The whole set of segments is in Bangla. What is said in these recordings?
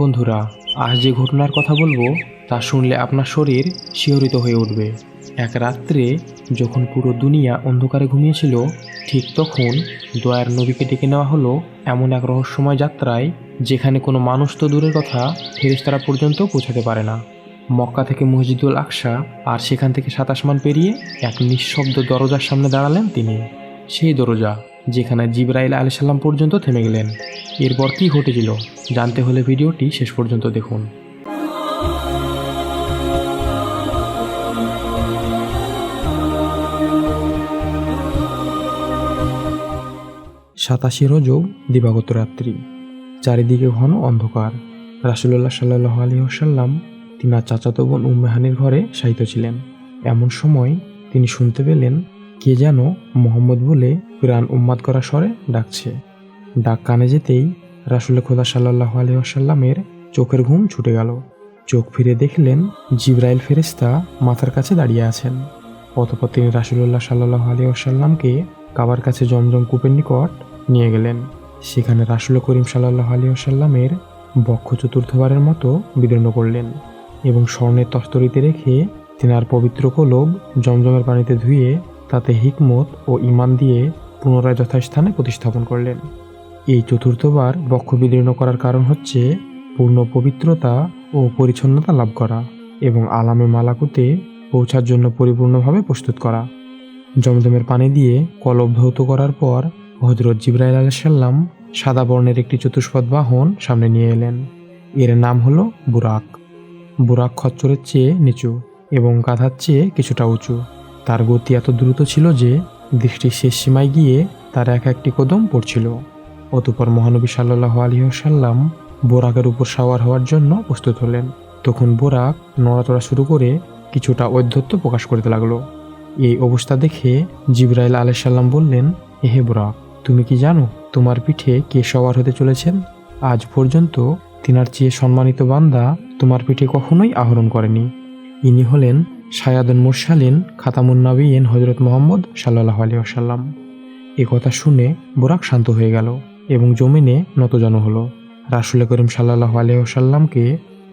বন্ধুরা, আজ যে ঘটনার কথা বলবো তা শুনলে আপনার শরীর শিহরিত হয়ে উঠবে। এক রাত্রে যখন পুরো দুনিয়া অন্ধকারে ঘুমিয়েছিল, ঠিক তখন দয়ার নবীকে ডেকে নেওয়া হলো এমন এক রহস্যময় যাত্রায় যেখানে কোনো মানুষ তো দূরের কথা, ফেরেশতারা পর্যন্ত পৌঁছাতে পারে না। মক্কা থেকে মসজিদুল আকসা আর সেখান থেকে 7 আসমান পেরিয়ে এক নিঃশব্দ দরজার সামনে দাঁড়ালেন তিনি। সেই দরজা যেখানে জিবরাইল আলাইহিস সালাম পর্যন্ত থেমে গেলেন। এরপর কি ঘটেছিল জানতে হলে ভিডিওটি শেষ পর্যন্ত দেখুন। 87 রজব দিবাগত রাত্রি। চারিদিকে ঘন অন্ধকার। রাসূলুল্লাহ সাল্লাল্লাহু আলাইহি ওয়াসাল্লাম তিনার চাচাতো বোন উম্মে হানির ঘরে শায়িত ছিলেন। এমন সময় তিনি শুনতে পেলেন কে যেন মোহাম্মদ বলে প্রাণ উম্মাদ করা স্বরে ডাকছে। ডাক কানে যেতেই রাসূল খোদা সাল্লাল্লাহু আলাইহি ওয়াসাল্লামের চোখের ঘুম ছুটে গেল। চোখ ফিরে দেখলেন জিবরাইল ফেরেশতা মাথার কাছে দাঁড়িয়ে আছেন। অতঃপর তিনি রাসূলুল্লাহ সাল্লাল্লাহু আলাইহি ওয়াসাল্লামকে কাবার কাছে জমজম কূপের নিকট নিয়ে গেলেন। সেখানে রাসূল করিম সাল্লাল্লাহু আলাইহি ওয়াসাল্লামের বক্ষ চতুর্থবারের মতো বিদীর্ণ করলেন এবং স্বর্ণের তস্তরিতে রেখে তিনার পবিত্র কলব জমজমের পানিতে ধুয়ে তাতে হিকমত ও ঈমান দিয়ে পুনরায় যথাস্থানে প্রতিস্থাপন করলেন। এই চতুর্থবার বক্ষ বিদীর্ণ করার কারণ হচ্ছে পূর্ণ পবিত্রতা ও পরিচ্ছন্নতা লাভ করা এবং আলামে মালাকুতে পৌঁছার জন্য পরিপূর্ণভাবে প্রস্তুত করা। জমজমের পানি দিয়ে কলব ধৌত করার পর হযরত জিবরাইল আলাইহিস সালাম সাদা বর্ণের একটি চতুষ্পদ বাহন সামনে নিয়ে এলেন। এর নাম হলো বুরাক। বুরাক খচ্চরের চেয়ে নিচু এবং গাধার চেয়ে কিছুটা উঁচু। তার গতি এত দ্রুত ছিল যে দৃষ্টির শেষ সীমায় গিয়ে তার এক একটি কদম পড়ছিল। অতঃপর মহানবী সাল্লাল্লাহু আলাইহি ওয়াসাল্লাম বোরাকের উপর সাওয়ার হওয়ার জন্য প্রস্তুত হলেন। তখন বোরাক নড়াচড়া শুরু করে কিছুটা ঔদ্ধত্য প্রকাশ করতে লাগলো। এই অবস্থা দেখে জিবরাইল আলাইহিস সালাম বললেন, হে বোরাক, তুমি কি জানো তোমার পিঠে কে সওয়ার হতে চলেছেন? আজ পর্যন্ত তিনার চেয়ে সম্মানিত বান্দা তোমার পিঠে কখনোই আরোহণ করেনি। ইনি হলেন সায়াদুল মুরসালিন খাতামুন নবিয়্যিন হযরত মুহাম্মদ সাল্লাল্লাহু আলাইহি ওয়াসাল্লাম। এ কথা শুনে বোরাক শান্ত হয়ে গেল এবং জমিনে নতজানু হলো রাসূল করিম সাল্লাল্লাহু আলাইহি ওয়াসাল্লামকে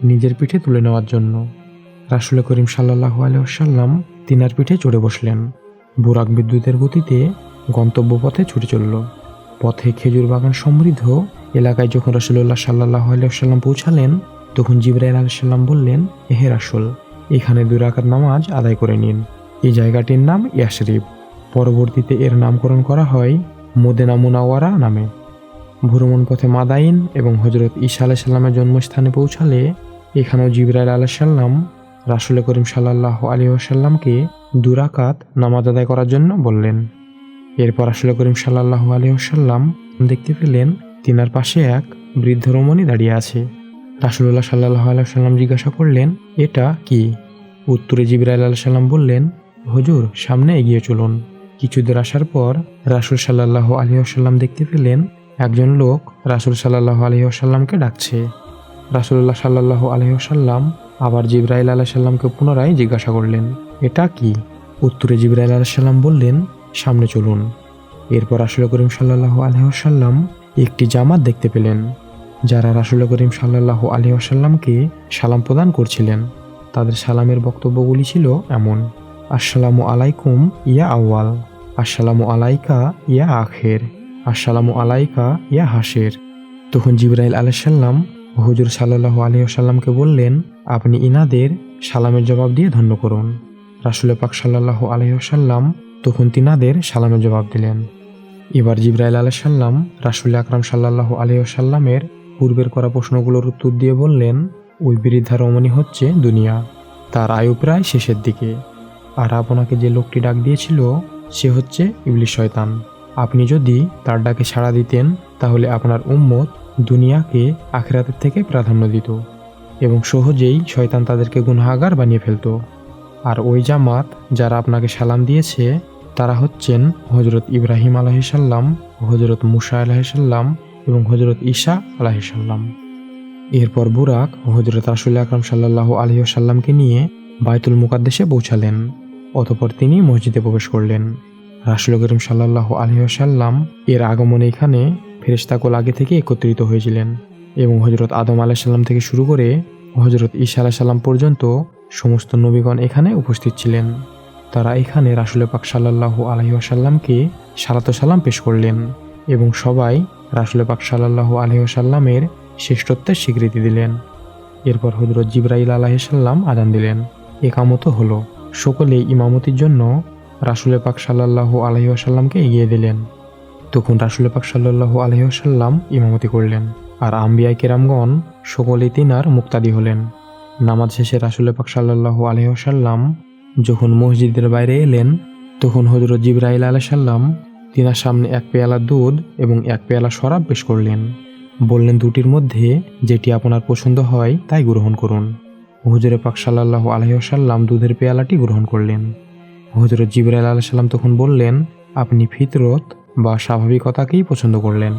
নিজের পিঠে তুলে নেওয়ার জন্য। রাসূল করিম সাল্লাল্লাহু আলাইহি ওয়াসাল্লাম তিনার পিঠে চড়ে বসলেন। বুরাক বিদ্যুতের গতিতে গন্তব্য পথে ছুটে চলল। পথে খেজুর বাগান সমৃদ্ধ এলাকায় যখন রাসূলুল্লাহ সাল্লাল্লাহু আলাইহি ওয়াসাল্লাম পৌঁছালেন, তখন জিবরাইল আলাইহিস সালাম বললেন, হে রাসূল, এখানে 2 রাকাত নামাজ আদায় করে নিন। এই জায়গাটির নাম ইয়াসরিব। পরবর্তীতে এর নামকরণ করা হয় মদিনা মুনাওয়ারা নামে। ভ্রমণ পথে মাদাইন এবং হযরত ঈসা আলাইহিস সালামের জন্মস্থানে পৌঁছালে এখানেও জিবরাইল আলাইহিস সালাম রাসূল করিম সাল্লাল্লাহু আলাইহি ওয়াসাল্লামকে 2 রাকাত নামাজ আদায় করার জন্য বললেন। এরপর রাসূল করিম সাল্লাল্লাহু আলাইহি ওয়াসাল্লাম দেখতে পেলেন তিনার পাশে এক বৃদ্ধ রমণী দাঁড়িয়ে আছে। রাসূলুল্লাহ সাল্লাল্লাহু আলাইহি ওয়াসাল্লাম জিজ্ঞাসা করলেন, এটা কি? উত্তরে জিবরাইল আলাইহিস সালাম বললেন, হুজুর, সামনে এগিয়ে চলুন। কিছু দূর আসার পর রাসূল সাল্লাল্লাহু আলাইহি ওয়াসাল্লাম দেখতে পেলেন একজন লোক রাসূল সাল্লাল্লাহু আলাইহি ওয়াসাল্লামকে ডাকছে। রাসূলুল্লাহ সাল্লাল্লাহু আলাইহি ওয়াসাল্লাম আবার জিবরাইল আলাইহিস সালামকে পুনরায় জিজ্ঞাসা করলেন, এটা কি? উত্তরে জিবরাইল আলাইহিস সালাম বললেন, সামনে চলুন। এরপর রাসূল করিম সাল্লাল্লাহু আলাইহি ওয়াসাল্লাম একটি জামাত দেখতে পেলেন যারা রাসূল করিম সাল্লাল্লাহু আলাইহি ওয়াসাল্লামকে সালাম প্রদান করছিলেন। তাদের সালামের বক্তব্যগুলি ছিল এমন: আসসালামু আলাইকুম ইয়া আউয়াল, আসসালামু আলাইকা ইয়া আখির, আসসালামু আলাইকা ইয়া হাসির। তখন জিবরাইল আলাইহিস সালাম হুজুর সাল্লাল্লাহু আলাইহি ওয়াসাল্লামকে বললেন, আপনি ইনাদের সালামের জবাব দিয়ে ধন্য করুন। রাসূল পাক সাল্লাল্লাহু আলাইহি ওয়াসাল্লাম তখন তিনাদের সালামের জবাব দিলেন। এবার জিবরাইল আলাইহিস সালাম রাসূল আকরাম সাল্লাল্লাহু আলাইহি ওয়াসাল্লামের পূর্বের করা প্রশ্নগুলোর উত্তর দিয়ে বললেন, ওই বৃদ্ধা রমণী হচ্ছে দুনিয়া, তার আয়ু প্রায় শেষের দিকে। আর আপনাকে যে লোকটি ডাক দিয়েছিল সে হচ্ছে ইবলিস শয়তান। আপনি যদি তার ডাকে সাড়া দিতেন তাহলে আপনার উম্মত দুনিয়াকে আখিরাতের থেকে প্রাধান্য দিত এবং সহজেই শয়তান তাদেরকে গুনাহগার বানিয়ে ফেলত। আর ওই জামাত যারা আপনাকে সালাম দিয়েছে তারা হচ্ছেন হযরত ইব্রাহিম আলাইহিস সালাম, হযরত মুসা আলাইহিস সালাম এবং হযরত ঈসা আলাইহিস সালাম। এরপর বুরাক হযরত রাসূল আকরাম সাল্লাল্লাহু আলাইহি ওয়াসাল্লামকে নিয়ে বাইতুল মুকাদ্দাসে পৌঁছালেন। অতঃপর তিনি মসজিদে প্রবেশ করলেন। রাসূল করিম সাল্লাল্লাহু আলাইহি ওয়াসাল্লাম এর আগমনে এখানে ফেরেশতাকুল আগে থেকে একত্রিত হয়েছিলেন। এবং হজরত আদম আলাইসাল্লাম থেকে শুরু করে হজরত ঈসা আলাইসাল্লাম পর্যন্ত সমস্ত নবীগণ এখানে উপস্থিত ছিলেন। তারা এখানে রাসূল পাক সাল্লাল্লাহু আলাইহি ওয়াসাল্লামকে সালাতু সালাম পেশ করলেন এবং সবাই রাসূল পাক সাল্লাল্লাহু আলাইহি ওয়াসাল্লামের শ্রেষ্ঠত্বের স্বীকৃতি দিলেন। এরপর হযরত জিবরাইল আলাইহিস সালাম আযান দিলেন, ইকামত হলো। সকলেই ইমামতির জন্য রাসূল পাক সাল্লাল্লাহু আলাইহি ওয়াসাল্লামকে এগিয়ে দিলেন। তখন রাসূল পাক সাল্লাল্লাহু আলাইহি ওয়াসাল্লাম ইমামতি করলেন, আর আম্বিয়া কেরামগণ সকলেই তিনার মুক্তাদি হলেন। নামাজ শেষে রাসূল পাক সাল্লাল্লাহু আলাইহি ওয়াসাল্লাম যখন মসজিদের বাইরে এলেন, তখন হযরত জিবরাইল আলাইহিস সালাম তিনার সামনে এক পেয়ালা দুধ এবং এক পেয়ালা শরাব পেশ করলেন। বললেন, দুটির মধ্যে যেটি আপনার পছন্দ হয় তাই গ্রহণ করুন। হুজুরে পাক সাল্লাল্লাহু আলাইহি ওয়াসাল্লাম দুধের পেয়ালাটি গ্রহণ করলেন। হযরত জিবরাইল আলাইহিস সালাম তখন বললেন, আপনি ফিতরত বা স্বাভাবিকতাকেই পছন্দ করলেন।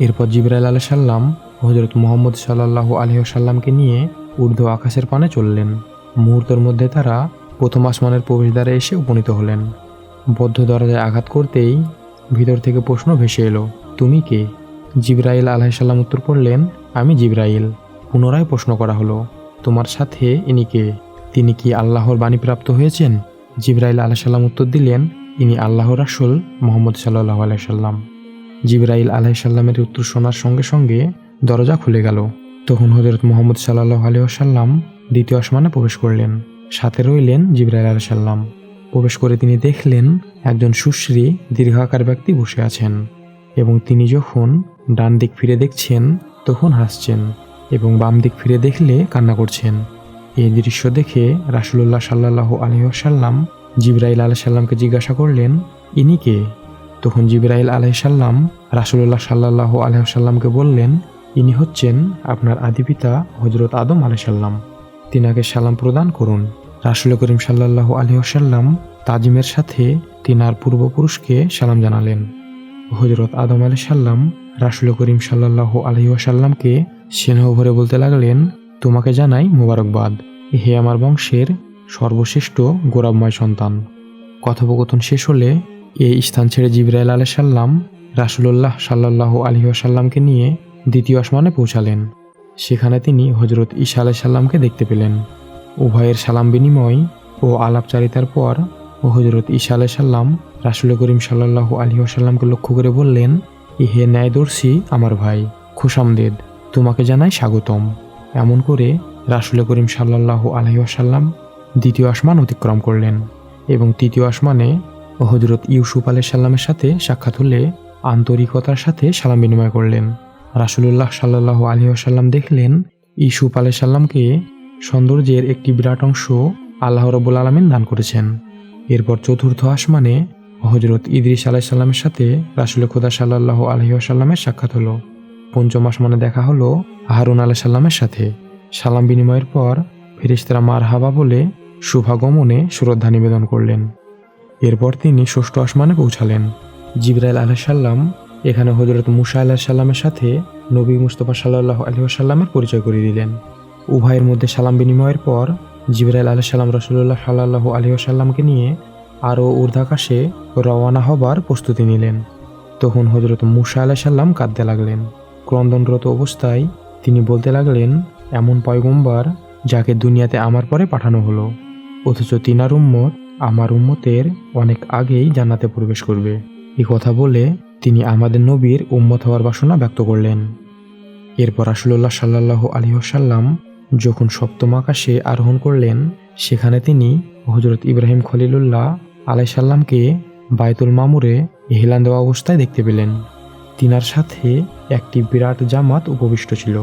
এরপর জিবরাইল আলাইহিস সালাম হযরত মুহাম্মদ সাল্লাল্লাহু আলাইহি ওয়াসাল্লামকে নিয়ে ঊর্ধ্ব আকাশের পানে চললেন। মুহূর্তের মধ্যে তারা প্রথম আসমানের প্রবেশদ্বারে এসে উপনীত হলেন। বদ্ধ দরজায় আঘাত করতেই ভিতর থেকে প্রশ্ন ভেসে এলো, তুমি কে? জিবরাইল আলাইহিস সালাম উত্তর করলেন, আমি জিবরাইল। পুনরায় প্রশ্ন করা হলো, তোমার সাথে ইনি কে? তিনি কি আল্লাহর বাণী প্রাপ্ত হয়েছেন? জিবরাইল আলাইহিস সালাম উত্তর দিলেন, ইনি আল্লাহর রাসূল মুহাম্মদ সাল্লাল্লাহু আলাইহি সাল্লাম। জিবরাইল আলাইহিস সালামের উত্তর শোনার সঙ্গে সঙ্গে দরজা খুলে গেল। তখন হযরত মুহাম্মদ সাল্লাল্লাহু আলাইহি ওয়াসাল্লাম দ্বিতীয় আসমানে প্রবেশ করলেন। সাথে রইলেন জিবরাইল আলাইহিস সালাম। প্রবেশ করে তিনি দেখলেন একজন সুশ্রী দীর্ঘাকার ব্যক্তি বসে আছেন এবং তিনি যখন ডান দিক ফিরে দেখছেন তখন হাসছেন এবং বাম দিক ফিরে দেখলে কান্না করছেন। এই দৃশ্য দেখে রাসূলুল্লাহ সাল্লাল্লাহু আলাইহি ওয়াসাল্লাম জিবরাইল আলাইহিস সালামকে জিজ্ঞাসা করলেন, ইনি কে? তখন জিবরাইল আলাইহিস সালাম রাসূলুল্লাহ সাল্লাল্লাহু আলাইহি ওয়াসাল্লামকে বললেন, ইনি হচ্ছেন আপনার আদিপিতা হযরত আদম আলাইহিস সালাম। তিনাকে সালাম প্রদান করুন। রাসূল করিম সাল্লাল্লাহু আলাইহি ওয়াসাল্লাম তাজিমের সাথে তিনার পূর্বপুরুষকে সালাম জানালেন। হযরত আদম আলাইহিস সালাম রাসূল করিম সাল্লাল্লাহু আলাইহি ওয়াসাল্লামকে স্নেহ ভরে বলতে লাগলেন, তোমাকে জানাই মোবারকবাদ, হে আমার বংশের সর্বশ্রেষ্ঠ গৌরবময় সন্তান। কথোপকথন শেষ হলে এই স্থান ছেড়ে জিবরাইল আলাইহিস সালাম রাসূলুল্লাহ সাল্লাল্লাহু আলাইহি ওয়াসাল্লামকে নিয়ে দ্বিতীয় আসমানে পৌঁছালেন। সেখানে তিনি হযরত ঈসা আলাইহিস সালামকে দেখতে পেলেন। উভয়ের সালাম বিনিময় ও আলাপচারিতার পর হযরত ঈসা আলাইহিস সালাম রাসূল করিম সাল্লাল্লাহু আলাইহি ওয়াসাল্লামকে লক্ষ্য করে বললেন, হে ন্যায়দর্শী আমার ভাই, খুশামদেদ, তোমাকে জানাই স্বাগতম। এমন করে রাসূল করিম সাল্লাল্লাহু আলাইহি ওয়াসাল্লাম দ্বিতীয় আসমান অতিক্রম করলেন এবং তৃতীয় আসমানে হযরত ইউসুফ আলাইহিস সালামের সাথে সাক্ষাৎ হলে আন্তরিকতার সাথে সালাম বিনিময় করলেন। রাসূলুল্লাহ সাল্লাল্লাহু আলাইহি ওয়াসাল্লাম দেখলেন ইউসুফ আলাইহিস সালামকে সৌন্দর্যের একটি বিরাট অংশ আল্লাহ রাব্বুল আলামিন দান করেছেন। এরপর চতুর্থ আসমানে হযরত ইদ্রিস আলাইহিস সালামের সাথে রাসূল খোদা সাল্লাল্লাহু আলাইহি ওয়াসাল্লামের সাক্ষাৎ হলো। পঞ্চম আসমানে দেখা হলো হারুন আলাইহিস সালামের সাথে। সালাম বিনিময়ের পর ফেরেশতারা মারহাবা বলে শুভাগমনে শ্রদ্ধা নিবেদন করলেন। এরপর তিনি ষষ্ঠ আসমানে পৌঁছালেন। জিবরাইল আলাইহিস সালাম এখানে হযরত মুসা আলাইহিস সালামের সাথে নবী মুস্তাফা সাল্লাল্লাহু আলাইহি ওয়াসাল্লামের পরিচয় করিয়ে দিলেন। উভয়ের মধ্যে সালাম বিনিময়ের পর জিবরাইল আলাইহিস সালাম রাসূলুল্লাহ সাল্লাল্লাহু আলাইহি ওয়াসাল্লামকে নিয়ে আরও ঊর্ধ্বাকাশে রওনা হবার প্রস্তুতি নিলেন। তখন হযরত মুসা আলাইহিস সালাম কাঁদতে লাগলেন। ক্রন্দনরত অবস্থায় তিনি বলতে লাগলেন, এমন পয়গম্বর যাকে দুনিয়াতে আমার পরে পাঠানো হলো, অথচ তিনার উম্মত আমার উম্মতের অনেক আগেই জান্নাতে প্রবেশ করবে। এই কথা বলে তিনি আমাদের নবীর উম্মত হওয়ার বাসনা ব্যক্ত করলেন। এরপর রাসূলুল্লাহ সাল্লাল্লাহু আলাইহি ওয়াসাল্লাম যখন সপ্তম আকাশে আরোহণ করলেন, সেখানে তিনি হযরত ইব্রাহিম খলিলুল্লাহ আলাইহিস সালামকে বাইতুল মামুরে হেলান দেওয়া অবস্থায় দেখতে পেলেন। তিনার সাথে একটি বিরাট জামাত উপবিষ্ট ছিল।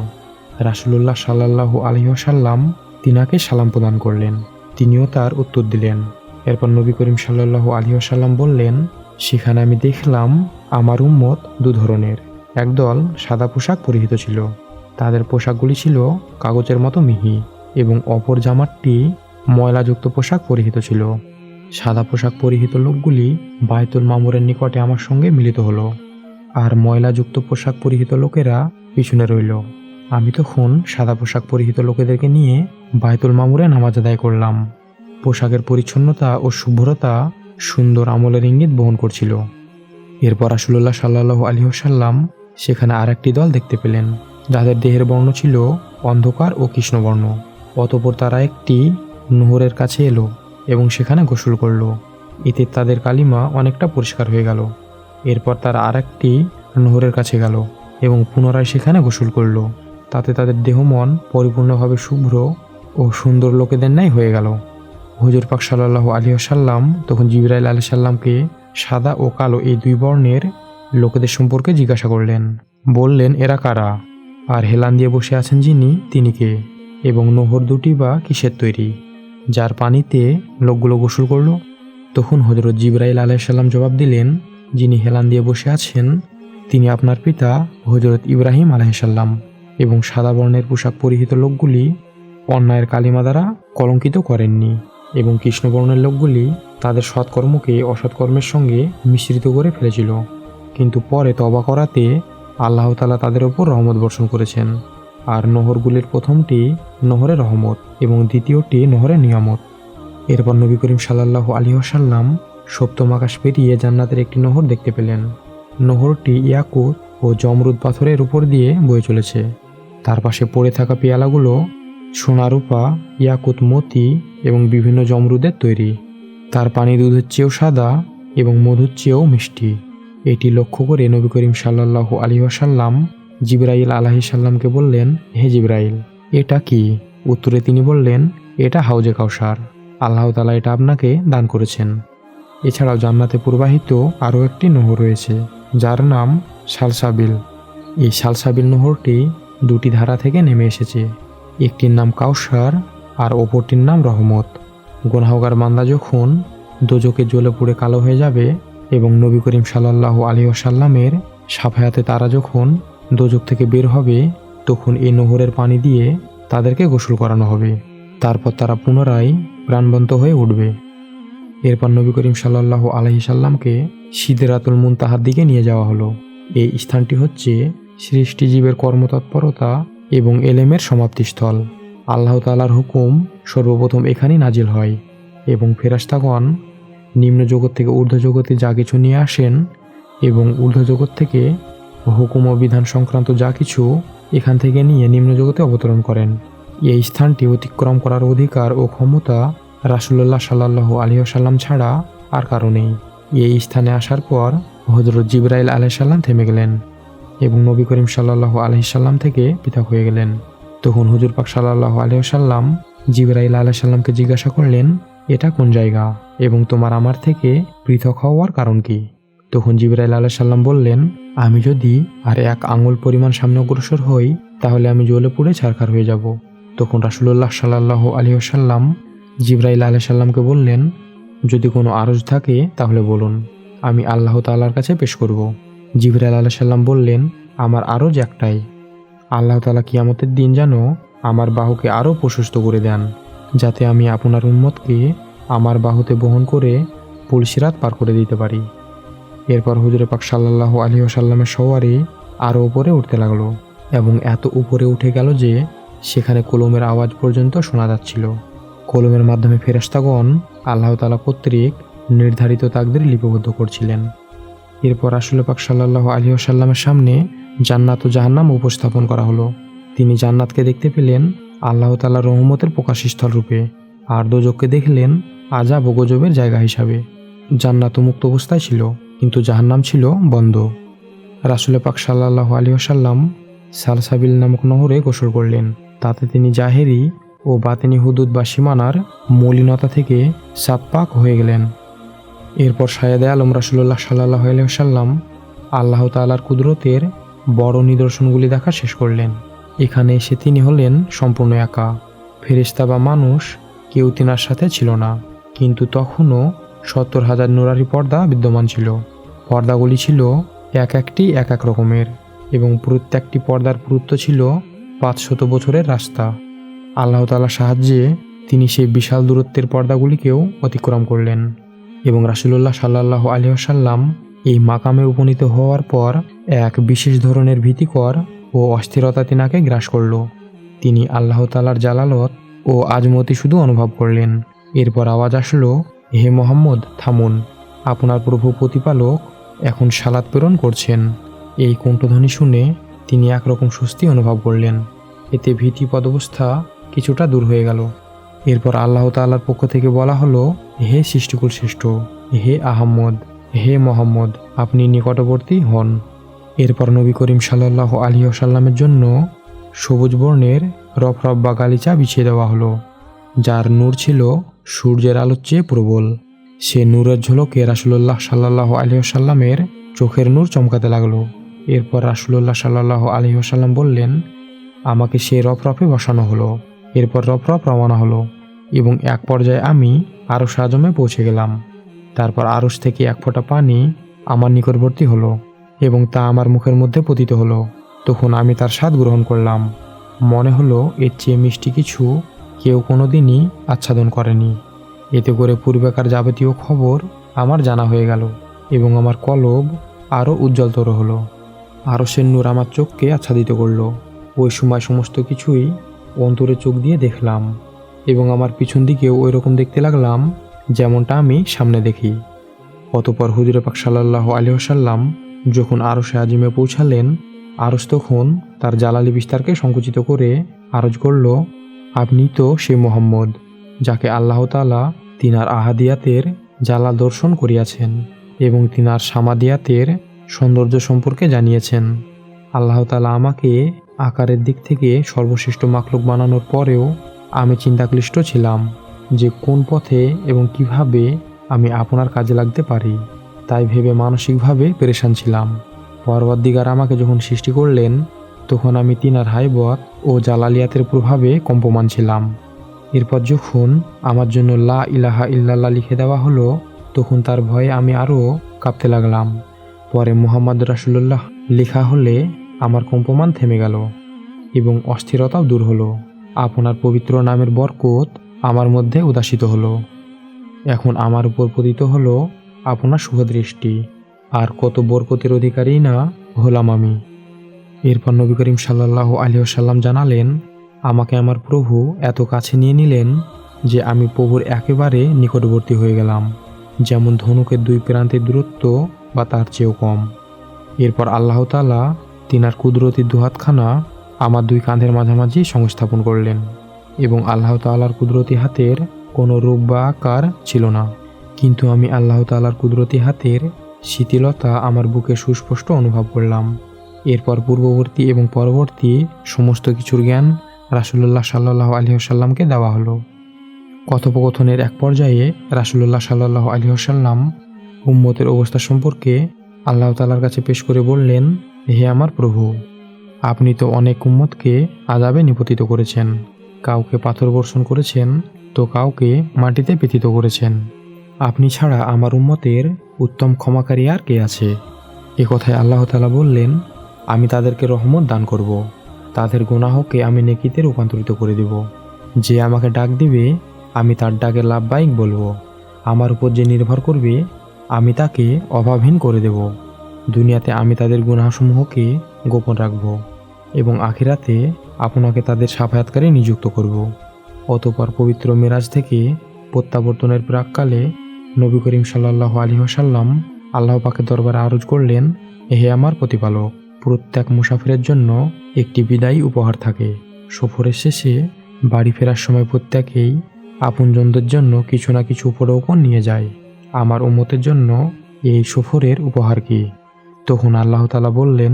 রাসূলুল্লাহ সাল্লাল্লাহু আলাইহি ওয়াসাল্লাম তিনাকে সালাম প্রদান করলেন। তিনিও তার উত্তর দিলেন। এরপর নবী করিম সাল্লাল্লাহু আলাইহি ওয়াসাল্লাম বললেন, সেখানে আমি দেখলাম আমার উম্মত দু ধরনের। একদল সাদা পোশাক পরিহিত ছিল, তাদের পোশাকগুলি ছিল কাগজের মতো মিহি, এবং অপর জামাতটি ময়লাযুক্ত পোশাক পরিহিত ছিল। সাদা পোশাক পরিহিত লোকগুলি বাইতুল মামুরের নিকটে আমার সঙ্গে মিলিত হলো, আর ময়লাযুক্ত পোশাক পরিহিত লোকেরা পিছনে রইল। আমি তখন সাদা পোশাক পরিহিত লোকেদেরকে নিয়ে বাইতুল মামুরে নামাজ আদায় করলাম। পোশাকের পরিচ্ছন্নতা ও শুভ্রতা সুন্দর আমলের ইঙ্গিত বহন করছিল। এরপর রাসূলুল্লাহ সাল্লাল্লাহু আলাইহি ওয়াসাল্লাম সেখানে আরেকটি দল দেখতে পেলেন। যাদের দেহের বর্ণ ছিল অন্ধকার ও কৃষ্ণবর্ণ। অতঃপর তারা একটি নহরের কাছে এলো এবং সেখানে গোসল করল। এতে তাদের কালিমা অনেকটা পরিষ্কার হয়ে গেল। এরপর তারা আর একটি নহরের কাছে গেল এবং পুনরায় সেখানে গোসল করল। তাতে তাদের দেহ মন পরিপূর্ণভাবে শুভ্র ও সুন্দর লোকেদের ন্যায় হয়ে গেল। হুজুর পাক সাল্লাল্লাহু আলাইহি ওয়াসাল্লাম তখন জিবরাইল আলাইহিস সালামকে সাদা ও কালো এই দুই বর্ণের লোকেদের সম্পর্কে জিজ্ঞাসা করলেন। বললেন, এরা কারা? আর হেলান দিয়ে বসে আছেন যিনি, তিনি কে? এবং নহর দুটি বা কিসের তৈরি, যার পানিতে লোকগুলো গোসল করল? তখন হযরত জিবরাইল আলাইহিস সালাম জবাব দিলেন, যিনি হেলান দিয়ে বসে আছেন তিনি আপনার পিতা হযরত ইব্রাহিম আলাইহিস সালাম। এবং সাদা বর্ণের পোশাক পরিহিত লোকগুলি অন্যায়ের কালিমা দ্বারা কলঙ্কিত করেননি, এবং কৃষ্ণবর্ণের লোকগুলি তাদের সৎকর্মকে অসৎকর্মের সঙ্গে মিশ্রিত করে ফেলেছিল। কিন্তু পরে তওবা করাতে আল্লাহ তাআলা তাদের ওপর রহমত বর্ষণ করেছেন। আর নহরগুলির প্রথমটি নহরে রহমত এবং দ্বিতীয়টি নহরে নিয়ামত। এরপর নবী করিম সাল্লাল্লাহু আলাইহি ওয়াসাল্লাম সপ্তম আকাশ পেরিয়ে জান্নাতের একটি নহর দেখতে পেলেন। নহরটি ইয়াকুত ও জমরুদ পাথরের উপর দিয়ে বয়ে চলেছে। তার পাশে পড়ে থাকা পেয়ালাগুলো সোনা, রূপা, ইয়াকুত, মতি এবং বিভিন্ন জমরুদের তৈরি। তার পানি দুধের চেয়েও সাদা এবং মধুর চেয়েও মিষ্টি। এটি লক্ষ্য করে নবী করিম সাল্লাল্লাহু আলাইহি ওয়াসাল্লাম জিবরাইল আলাইহিস সালামকে বললেন, হে জিবরাইল, এটা কি? উত্তরে তিনি বললেন, এটা হাউজে কাউসার। আল্লাহ তাআলা এটা আপনাকে দান করেছেন। এছাড়াও জান্নাতে প্রবাহিত আরও একটি নহর রয়েছে, যার নাম সালসাবিল। এই সালসাবিল নহরটি দুটি ধারা থেকে নেমে এসেছে। একটির নাম কাউসার আর অপরটির নাম রহমত। গুনাহগার বান্দা যখন দোজকে জ্বলে পুড়ে কালো হয়ে যাবে এবং নবী করিম সাল্লাল্লাহু আলাইহি ওয়াসাল্লামের শাফায়াতে তারা যখন দোজক থেকে বের হবে, তখন এই নহরের পানি দিয়ে তাদেরকে গোসল করানো হবে। তারপর তারা পুনরায় প্রাণবন্ত হয়ে উঠবে। এরপর নবী করিম সাল্লাল্লাহু আলাইহি সাল্লামকে সিদরাতুল মুনতাহার দিকে নিয়ে যাওয়া হলো। এই স্থানটি হচ্ছে সৃষ্টিজীবের কর্মতৎপরতা এবং এলেমের সমাপ্তিস্থল। আল্লাহ তাআলার হুকুম সর্বপ্রথম এখানেই নাজিল হয় এবং ফেরেশতাগণ নিম্ন জগৎ থেকে ঊর্ধ্ব জগতে যা কিছু নিয়ে আসেন এবং ঊর্ধ্ব জগৎ থেকে হুকুম ও বিধান সংক্রান্ত যা কিছু এখান থেকে নিয়ে নিম্ন জগতে অবতরণ করেন। এই স্থানটি অতিক্রম করার অধিকার ও ক্ষমতা রাসূলুল্লাহ সাল্লাল্লাহু আলাইহি ওয়াসাল্লাম ছাড়া আর কারো নেই। এই স্থানে আসার পর হযরত জিবরাইল আলাইহিস সালাম থেমে গেলেন এবং নবী করিম সাল্লাল্লাহু আলাইহি সাল্লাম থেকে পৃথক হয়ে গেলেন। তখন হুজুর পাক সাল্লাল্লাহু আলাইহি ওয়াসাল্লাম জিবরাইল আলাইহিস সালামকে জিজ্ঞাসা করলেন, এটা কোন জায়গা এবং তোমার আমার থেকে পৃথক হওয়ার কারণ কি? তখন জিবরাইল আলাইহিস সালাম বললেন, আমি যদি আর এক আঙুল পরিমাণ সামনে অগ্রসর হই, তাহলে আমি জ্বলে পুড়ে ছারখার হয়ে যাব। তখন রাসূলুল্লাহ সাল্লাল্লাহু আলাইহি ওয়াসাল্লাম জিবরাইল আলাইহিস সালামকে বললেন, যদি কোনো আরজ থাকে তাহলে বলুন, আমি আল্লাহ তাআলার কাছে পেশ করব। জিবরাইল আলাইহিস সালাম বললেন, আমার আরজ একটাই, আল্লাহ তাআলা কিয়ামতের দিন যেন আমার বাহুকে আরও প্রশস্ত করে দেন, যাতে আমি আপনার উম্মতকে আমার বাহুতে বহন করে পুলসিরাত পার করে দিতে পারি। এরপর হুজুর পাক সাল্লাল্লাহু আলাইহি ওয়াসাল্লামের সওয়ারি আরও উপরে উঠতে লাগলো এবং এত উপরে উঠে গেল যে সেখানে কলমের আওয়াজ পর্যন্ত শোনা যাচ্ছিল। কলমের মাধ্যমে ফেরেশতাগণ আল্লাহ তাআলা কর্তৃক নির্ধারিত তাকদীর লিপিবদ্ধ করছিলেন। এরপর রাসূল পাক সাল্লাল্লাহু আলাইহি ওয়াসাল্লামের সামনে জান্নাত ও জাহান্নাম উপস্থাপন করা হলো। তিনি জান্নাতকে দেখতে পেলেন আল্লাহ তাআলার রহমতের প্রকাশস্থল রূপে, আর দোজককে দেখলেন আযাব ও গজবের জায়গা হিসাবে। জান্নাত মুক্ত অবস্থায় ছিল, কিন্তু জাহান্নাম ছিল বন্ধ। রাসূল পাক সাল্লাল্লাহু আলাইহি ওয়াসাল্লাম সালসাবিল নামক নহরে গোসল করলেন। তাতে তিনি জাহেরি ও বাতিনি হুদুদ বা সীমানার মলিনতা থেকে সাফ হয়ে গেলেন। এরপর শায়দে আলম রাসূলুল্লাহ সাল্লাল্লাহু আলাইহি ওয়াসাল্লাম আল্লাহ তাআলার কুদরতের বড় নিদর্শনগুলি দেখা শেষ করলেন। এখানে এসে তিনি হলেন সম্পূর্ণ একা। ফেরেশতা বা মানুষ কেউ তিনার সাথে ছিল না, কিন্তু তখনও ৭০,০০০ নুরারি পর্দা বিদ্যমান ছিল। পর্দাগুলি ছিল এক এক রকমের এবং প্রত্যেকটি পর্দার পুরুত্ব ছিল ৫০০ বছরের রাস্তা। আল্লাহ তাআলার সাহায্যে তিনি সেই বিশাল দূরত্বের পর্দাগুলিকেও অতিক্রম করলেন এবং রাসূলুল্লাহ সাল্লাল্লাহু আলাইহি ওয়াসাল্লাম এই মাকামে উপনীত হওয়ার পর এক বিশেষ ধরনের ভীতিকর ও অস্থিরতা তিনাকে গ্রাস করল। তিনি আল্লাহ তাআলার জালালত ও আজমতি শুধু অনুভব করলেন। এরপর আওয়াজ আসলো, হে মুহাম্মদ, থামুন, আপনার প্রভু প্রতিপালক এখন সালাত প্রেরণ করছেন। এই কণ্ঠধ্বনি শুনে তিনি একরকম স্বস্তি অনুভব করলেন। এতে ভীতিপদ অবস্থা কিছুটা দূর হয়ে গেল। এরপর আল্লাহ তাআলার পক্ষ থেকে বলা হলো, হে সৃষ্টিকুল শ্রেষ্ঠ, হে আহম্মদ, হে মোহাম্মদ, আপনি নিকটবর্তী হন। এরপর নবী করিম সাল্লাল্লাহু আলাইহি ওয়াসাল্লামের জন্য সবুজ বর্ণের রফরফ বা গালিচা বিছিয়ে দেওয়া হলো, যার নূর ছিল সূর্যের আলোর চেয়ে প্রবল। সে নূরের ঝলকে রাসূলুল্লাহ সাল্লাল্লাহু আলাইহি ওয়াসাল্লামের চোখের নূর চমকাতে লাগলো। এরপর রাসূলুল্লাহ সাল্লাল্লাহু আলাইহি ওয়াসাল্লাম বললেন, আমাকে সে রফরফে বসানো হলো। এরপর রফরফ রওনা হলো এবং এক পর্যায়ে আমি আরশ আজমে পৌঁছে গেলাম। তারপর আরশ থেকে এক ফোঁটা পানি আমার নিকটবর্তী হলো এবং তা আমার মুখের মধ্যে পতিত হলো। তখন আমি তার স্বাদ গ্রহণ করলাম। মনে হলো এর চেয়ে মিষ্টি কিছু কেউ কোনোদিনই আচ্ছাদন করেনি। এতে করে পূর্বেকার যাবতীয় খবর আমার জানা হয়ে গেল এবং আমার কলব আরও উজ্জ্বলতর হলো। আরশের নূর আমার চোখকে আচ্ছাদিত করলো। ওই সময় সমস্ত কিছুই অন্তরে চোখ দিয়ে দেখলাম এবং আমার পিছন দিকেও ওই রকম দেখতে লাগলাম যেমনটা আমি সামনে দেখি। অতঃপর হুজুর পাক সাল্লাল্লাহু আলাইহি ওয়াসাল্লাম যখন আরশে আজিমে পৌঁছালেন, আরশ তখন তার জালালি বিস্তারকে সংকুচিত করে আরজ করল, আপনি তো সে মুহাম্মদ যাকে আল্লাহ তাআলা তিনার আহাদিয়াতের জালাল দর্শন করিয়াছেন এবং তিনার সামাদিয়াতের সৌন্দর্য সম্পর্কে জানিয়েছেন। আল্লাহ তাআলা আমাকে আকারের দিক থেকে সর্বশ্রেষ্ঠ মাখলুক বানানোর পরেও আমি চিন্তাক্লিষ্ট ছিলাম যে কোন পথে এবং কিভাবে আমি আপনার কাজে লাগতে পারি। তাই ভেবে মানসিকভাবে পেরেশান ছিলাম। পরওয়ারদিগার আমাকে যখন সৃষ্টি করলেন, তখন আমি তিনার হাইবত ও জালালিয়াতের প্রভাবে কম্পমান ছিলাম। এরপর যখন আমার জন্য লা ইলাহা ইল্লাল্লাহ লিখে দেওয়া হলো, তখন তার ভয়ে আমি আরও কাঁপতে লাগলাম। পরে মুহাম্মদ রাসূলুল্লাহ লেখা হলে আমার কম্পমান থেমে গেল এবং অস্থিরতাও দূর হলো। আপনার পবিত্র নামের বরকত আমার মধ্যে উদাসিত হলো। এখন আমার উপর পতিত হলো আপনার শুভদৃষ্টি, আর কত বরকতের অধিকারী না হলাম আমি। এরপর নবী করিম সাল্লাল্লাহু আলাইহি ওয়াসাল্লাম জানালেন, আমাকে আমার প্রভু এত কাছে নিয়ে নিলেন যে আমি প্রভুর একেবারে নিকটবর্তী হয়ে গেলাম, যেমন ধনুকের দুই প্রান্তের দূরত্ব বা তার চেয়েও কম। এরপর আল্লাহ তাআলা তিনার কুদরতি দুহাতখানা আমার দুই কাঁধের মাঝামাঝি সংস্থাপন করলেন এবং আল্লাহ তাআলার কুদরতি হাতের কোনো রূপ বা আকার ছিল না, কিন্তু আমি আল্লাহ তাআলার কুদরতি হাতের শিথিলতা আমার বুকে সুস্পষ্ট অনুভব করলাম। এরপর পূর্ববর্তী এবং পরবর্তী সমস্ত কিছুর জ্ঞান রাসূলুল্লাহ সাল্লাল্লাহু আলাইহি ওয়াসাল্লামকে দেওয়া হলো। কথোপকথনের এক পর্যায়ে রাসূলুল্লাহ সাল্লাল্লাহু আলাইহি ওয়াসাল্লাম উম্মতের অবস্থা সম্পর্কে আল্লাহ তাআলার কাছে পেশ করে বললেন, হে আমার প্রভু, আপনি তো অনেক উম্মতকে আযাবে নিপতিত করেছেন। কাউকে পাথর বর্ষণ করেছেন, তো কাউকে মাটিতে পতিত করেছেন। আপনি ছাড়া আমার উম্মতের উত্তম ক্ষমাকারী আর কে আছে? এ কথায় আল্লাহ তাআলা বললেন, আমি তাদেরকে রহমত দান করব। তাদের গুনাহকে আমি নেকিতে রূপান্তরিত করে দেব। যে আমাকে ডাক দিবে, আমি তার ডাকে লাব্বাইক বলবো। আমার উপর যে নির্ভর করবে, আমি তাকে অভাবহীন করে দেব। দুনিয়াতে আমি তাদের গুনাহসমূহকে গোপন রাখব এবং আখিরাতে আপনাকে তাদের সাফায়াতকারী নিযুক্ত করব। অতঃপর পবিত্র মেরাজ থেকে প্রত্যাবর্তনের প্রাককালে নবী করিম সাল্লাল্লাহু আলাইহি ওয়াসাল্লাম আল্লাহ পাকের দরবারে আরজ করলেন, হে আমার প্রতিপালক, প্রত্যেক মুসাফিরের জন্য একটি বিদায়ী উপহার থাকে। সফরের শেষে বাড়ি ফেরার সময় প্রত্যেকেই আপনজনদের জন্য কিছু না কিছু উপঢৌকন নিয়ে যায়। আমার উম্মতের জন্য এই সফরের উপহার কি? তখন আল্লাহ তাআলা বললেন,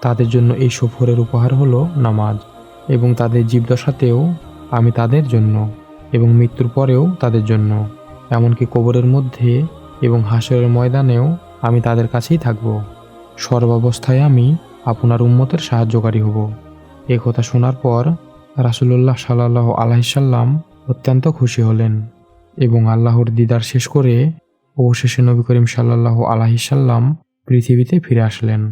তাদের জন্য এই সফরের উপহার হলো নামাজ, এবং তাদের জীবদশাতেও আমি তাদের জন্য এবং মৃত্যুর পরেও তাদের জন্য, এমনকি কবরের মধ্যে এবং হাসরের ময়দানেও আমি তাদের কাছেই থাকব। সর্বাবস্থায় আমি আপনার উম্মতের সাহায্যকারী হব। এ কথা শোনার পর রাসূলুল্লাহ সাল্লাল্লাহু আলাইহি সাল্লাম অত্যন্ত খুশি হলেন এবং আল্লাহর দিদার শেষ করে অবশেষে নবী করিম সাল্লাল্লাহু আলাইহি সাল্লাম পৃথিবীতে ফিরে আসলেন।